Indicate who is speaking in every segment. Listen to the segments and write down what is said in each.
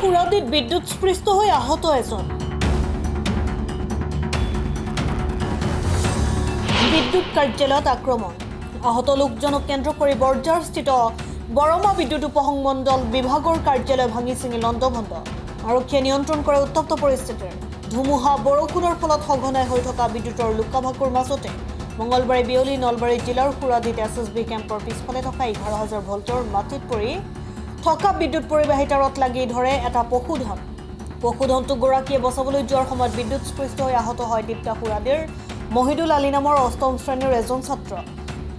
Speaker 1: সুৰাদিত বিদ্যুৎস্পৃষ্ট হৈ আহত এজন। বিদ্যুৎ কাৰ্যালয়ত আক্ৰমণ। আহত লোকজনক কেন্দ্ৰ কৰি বৰঝাৰস্থিত বৰমা বিদ্যুৎ উপসংমণ্ডল বিভাগৰ কাৰ্যালয় ভাঙি ছিঙি লণ্ডভণ্ড। আৰক্ষীয়ে নিয়ন্ত্ৰণ কৰে উত্তপ্ত পৰিস্থিতিৰ। ধুমুহা বৰষুণৰ ফলত সঘনাই হৈ থকা বিদ্যুৎৰ লুকাভাকুৰ মাজতে মঙলবাৰে বিয়লি নলবাৰী জিলাৰ সুৰাদিত SSB কেম্পৰ পিছফালে থকা 11,000 ভল্টৰ মাটিত পৰি থকা বিদ্যুৎ পৰিবাহী তাঁৰত লাগি ধৰে এটা পশুধন। পশুধনটোক গৰাকীয়ে বচাবলৈ যোৱাৰ সময়ত বিদ্যুৎস্পৃষ্ট হৈ আহত হয় দীপ্তা সুৰাদিৰ মহিদুল আলী নামৰ 8ম শ্ৰেণীৰ এজন ছাত্ৰ।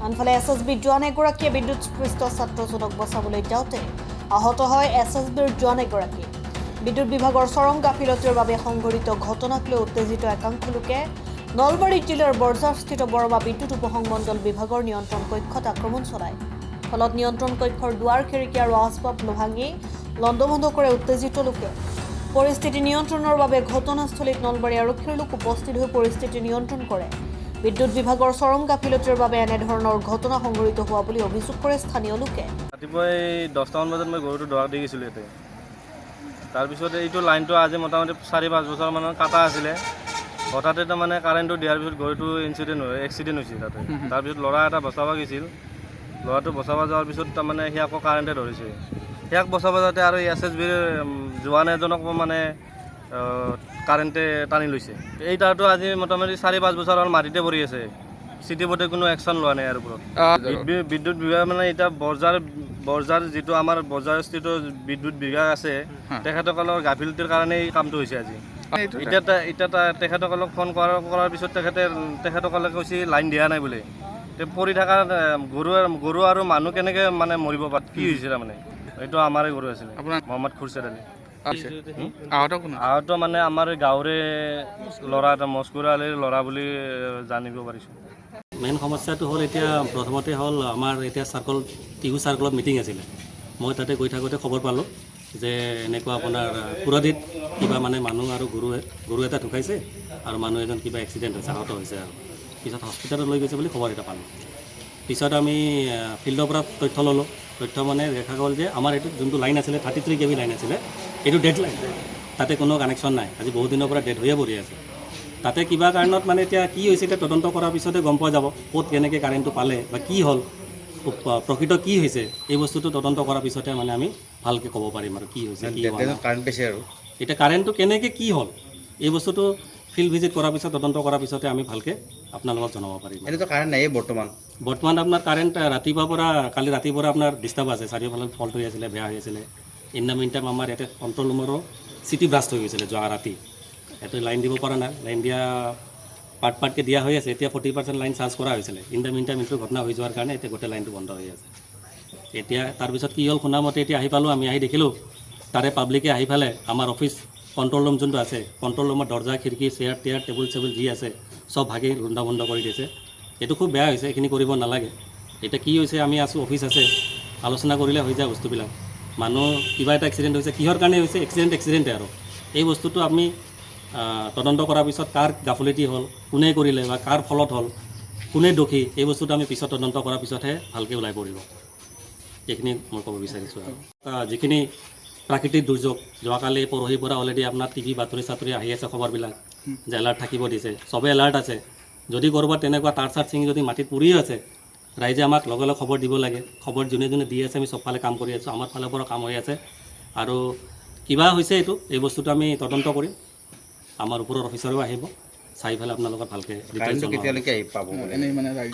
Speaker 1: আনফালে SSB জোৱান এগৰাকীয়ে বিদ্যুৎস্পৃষ্ট ছাত্ৰজনক বচাবলৈ যাওঁতে আহত হয় SSBৰ জোৱান এগৰাকী। বিদ্যুৎ বিভাগৰ চৰম গাফিলতিৰ বাবে সংঘটিত ঘটনাক লৈ উত্তেজিত একাংশ লোকে নলবাৰী জিলাৰ বৰঝাৰস্থিত বৰমা বিদ্যুৎ উপসংমণ্ডল বিভাগৰ নিয়ন্ত্ৰণ কক্ষত আক্ৰমণ চলায়। ফলত নিয়ন্ত্ৰণ কক্ষৰ দুৱাৰ খিৰিকী আৰু আচবাব ভাঙি লণ্ডভণ্ড কৰে উত্তেজিত লোকে। পৰিস্থিতি নিয়ন্ত্ৰণৰ বাবে ঘটনাস্থলীত নলবাৰী আৰক্ষীৰ লোক উপস্থিত হৈ পৰিস্থিতি নিয়ন্ত্ৰণ কৰে। বিদ্যুৎ বিভাগৰ চৰম গাফিলতিৰ বাবে এনেধৰণৰ ঘটনা সংঘটিত হোৱা বুলি অভিযোগ কৰে স্থানীয় লোকে।
Speaker 2: ৰাতিপুৱাই 10টামান বজাত মই গৰুটো দৰকাৰ দি গৈছিলোঁ ইয়াতে। তাৰপিছত এইটো লাইনটো আজি মোটামুটি 4-5 বছৰমানৰ কাটা আছিলে। হঠাতে তাৰমানে কাৰেণ্টটো দিয়াৰ পিছত গৰুটো এক্সিডেণ্ট হৈছিল তাতে। তাৰপিছত ল'ৰা এটা বচাব গৈছিল। ল'ৰাটো বচাব যোৱাৰ পিছত তাৰমানে সি আকৌ কাৰেণ্টে ধৰিছে। সিয়াক বচাব যাওঁতে আৰু SSBৰ জোৱান এজনক মানে কাৰেণ্টে টানি লৈছে। এই তাৰটো আজি মোটামুটি 4-5 বছৰ হ'ল মাটিতে পৰি আছে। চিটি বোৰ্ডে কোনো একশ্যন লোৱা নাই ইয়াৰ ওপৰত। বিদ্যুৎ বিভাগ মানে এতিয়া বৰঝাৰ যিটো আমাৰ বৰঝাৰস্থিত বিদ্যুৎ বিভাগ আছে, তেখেতসকলৰ গাফিলতিৰ কাৰণে এই কামটো হৈছে আজি। এতিয়া তেখেতসকলক ফোন কৰাৰ পিছত তেখেতসকলে কৈছে লাইন দিয়া নাই বোলে। পৰি থকা গৰু আৰু মানুহ কেনেকৈ মানে মৰিব পাৰে, কি হৈছে তাৰমানে? এইটো আমাৰে গৰু আছিলে, মহম্মদ খুৰছেদ আলী। আহত মানে আমাৰ গাঁৱৰে ল'ৰা এটা মস্কুৰ আলীৰ ল'ৰা বুলি জানিব পাৰিছোঁ।
Speaker 3: মেইন সমস্যাটো হ'ল এতিয়া প্ৰথমতে হ'ল আমাৰ এতিয়া টিহু চাৰ্কলত মিটিং আছিলে। মই তাতে গৈ থাকোঁতে খবৰ পালোঁ যে এনেকুৱা আপোনাৰ সুৰাদিত কিবা মানে মানুহ আৰু গৰু এটা ঢুকাইছে আৰু মানুহ এজন কিবা এক্সিডেণ্ট হৈছে, আহত হৈছে আৰু পিছত হস্পিটেলত লৈ গৈছে বুলি খবৰ এটা পালোঁ। পিছত আমি ফিল্ডৰ পৰা তথ্য ল'লোঁ। তথ্য মানে দেখা গ'ল যে আমাৰ এইটো যোনটো লাইন আছিলে 33 kV লাইন আছিলে, এইটো ডেড লাইন, তাতে কোনো কানেকশ্যন নাই। আজি বহুত দিনৰ পৰা ডেড হৈয়ে পৰি আছে। তাতে কিবা কাৰণত মানে এতিয়া কি হৈছে এতিয়া তদন্ত কৰাৰ পিছতে গম পোৱা যাব ক'ত কেনেকৈ কাৰেণ্টটো পালে বা কি হ'ল, প্ৰকৃত কি হৈছে। এই বস্তুটো তদন্ত কৰাৰ পিছতে মানে আমি ভালকৈ ক'ব পাৰিম আৰু কি হৈছে, কি কাৰেণ্ট পাইছে আৰু এতিয়া কাৰেণ্টটো কেনেকৈ কি হ'ল এই বস্তুটো ফিল্ড ভিজিট কৰাৰ পিছত তদন্ত কৰাৰ পিছতে আমি ভালকৈ আপোনালোকক জনাব পাৰিম।
Speaker 4: এইটো কাৰেণ্ট নাই
Speaker 3: বৰ্তমান আপোনাৰ কাৰেণ্ট ৰাতিপুৱাৰ পৰা কালি ৰাতিৰ পৰা আপোনাৰ ডিষ্টাৰ্ব আছে। চাৰিওফালে ফল্ট হৈ আছিলে, বেয়া হৈ আছিলে। ইন দ্য মিন টাইম আমাৰ ইয়াতে কণ্ট্ৰল ৰুমৰো চিটি ব্লাষ্ট হৈ গৈছিলে যোৱা ৰাতি। ইয়াতে লাইন দিব পৰা নাই, লাইন দিয়া পাৰ্টকৈ দিয়া হৈ আছে। এতিয়া 40% লাইন চাৰ্জ কৰা হৈছিলে। ইন দ্য মিন টাইম এইটো ঘটনা হৈ যোৱাৰ কাৰণে এতিয়া গোটেই লাইনটো বন্ধ হৈ আছে। এতিয়া তাৰপিছত কি হ'ল শুনামতে এতিয়া আহি পালোঁ, আমি আহি দেখিলোঁ তাৰে পাব্লিকে আহি পেলাই আমাৰ অফিচ কণ্ট্ৰল ৰুম যোনটো আছে, কণ্ট্ৰল ৰুমৰ দৰ্জা খিৰিকী চেয়াৰ টেয়াৰ টেবুল যি আছে চব ভাগি লণ্ডভণ্ড কৰি দিছে। এইটো খুব বেয়া হৈছে, এইখিনি কৰিব নালাগে। এতিয়া কি হৈছে আমি আছোঁ, অফিচ আছে, আলোচনা কৰিলে হৈ যায় বস্তুবিলাক। মানুহ কিবা এটা এক্সিডেণ্ট হৈছে, কিহৰ কাৰণে হৈছে এক্সিডেণ্টে আৰু এই বস্তুটো আমি তদন্ত কৰাৰ পিছত কাৰ গাফিলতি হ'ল, কোনে কৰিলে বা কাৰ ফলত হ'ল, কোনে দোষী, এই বস্তুটো আমি পিছত তদন্ত কৰাৰ পিছতহে ভালকৈ ওলাই পৰিব। এইখিনি মই ক'ব বিচাৰিছোঁ। আৰু যিখিনি প্ৰাকৃতিক দুৰ্যোগ যোৱাকালি পৰহিৰ পৰা অলৰেডি আপোনাৰ টিভি বাতৰি আহি আছে খবৰবিলাক যে এলাৰ্ট থাকিব দিছে, চবেই এলাৰ্ট আছে। যদি ক'ৰবাত তেনেকুৱা তাঁৰ ছিঙি যদি মাটিত পৰি আছে, ৰাইজে আমাক লগে লগে খবৰ দিব লাগে। খবৰ যোনে দি আছে, আমি চবফালে কাম কৰি আছোঁ, আমাৰ ফালৰ পৰা কাম হৈ আছে। আৰু কিবা হৈছে এই বস্তুটো আমি তদন্ত কৰিম। আমাৰ ওপৰৰ অফিচাৰো আহিব, চাই পেলাই আপোনালোকক ভালকৈ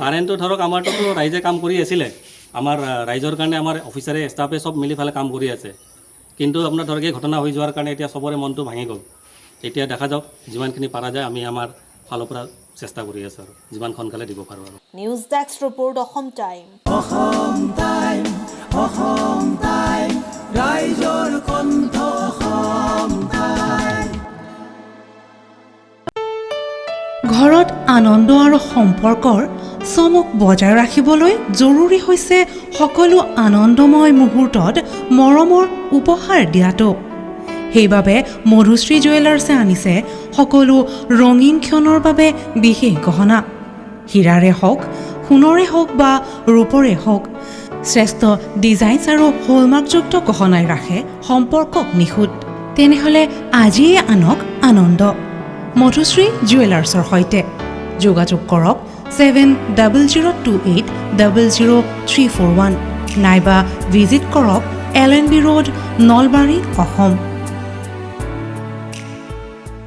Speaker 3: কাৰেণ্টটো ধৰক আমাৰতো ৰাইজে কাম কৰি আছিলে, আমাৰ ৰাইজৰ কাৰণে আমাৰ অফিচাৰে ষ্টাফে চব মিলি পেলাই কাম কৰি আছে। কিন্তু আপোনাৰ ধৰক এই ঘটনা হৈ যোৱাৰ কাৰণে এতিয়া চবৰে মনটো ভাঙি গ'ল। এতিয়া দেখা যাওক যিমানখিনি পৰা যায় আমি আমাৰ ফালৰ পৰা চেষ্টা কৰি আছোঁ আৰু যিমান সোনকালে দিব পাৰোঁ। আৰু
Speaker 1: news desk report, Assam time. ৰাইজৰ কণ্ঠ, অসম টাইম।
Speaker 5: ঘৰত আনন্দ আৰু সম্পৰ্কৰ চমক বজাই ৰাখিবলৈ জৰুৰী হৈছে সকলো আনন্দময় মুহূৰ্তত মৰমৰ উপহাৰ দিয়াটো। সেইবাবে মধুশ্ৰী জুৱেলাৰ্ছে আনিছে সকলো ৰঙীন ক্ষণৰ বাবে বিশেষ গহনা। হীৰাৰে হওক, সোণৰে হওক বা ৰূপৰে হওক, শ্ৰেষ্ঠ ডিজাইনছ আৰু হলমাৰ্কযুক্ত গহনাই ৰাখে সম্পৰ্কক নিখুঁত। তেনেহ'লে আজিয়ে আনক আনন্দ। মধুশ্ৰী জুৱেলাৰ্ছৰ সৈতে যোগাযোগ কৰক 7002800341 নাইবা ভিজিট কৰক LNB ৰোড, নলবাৰী, অসম।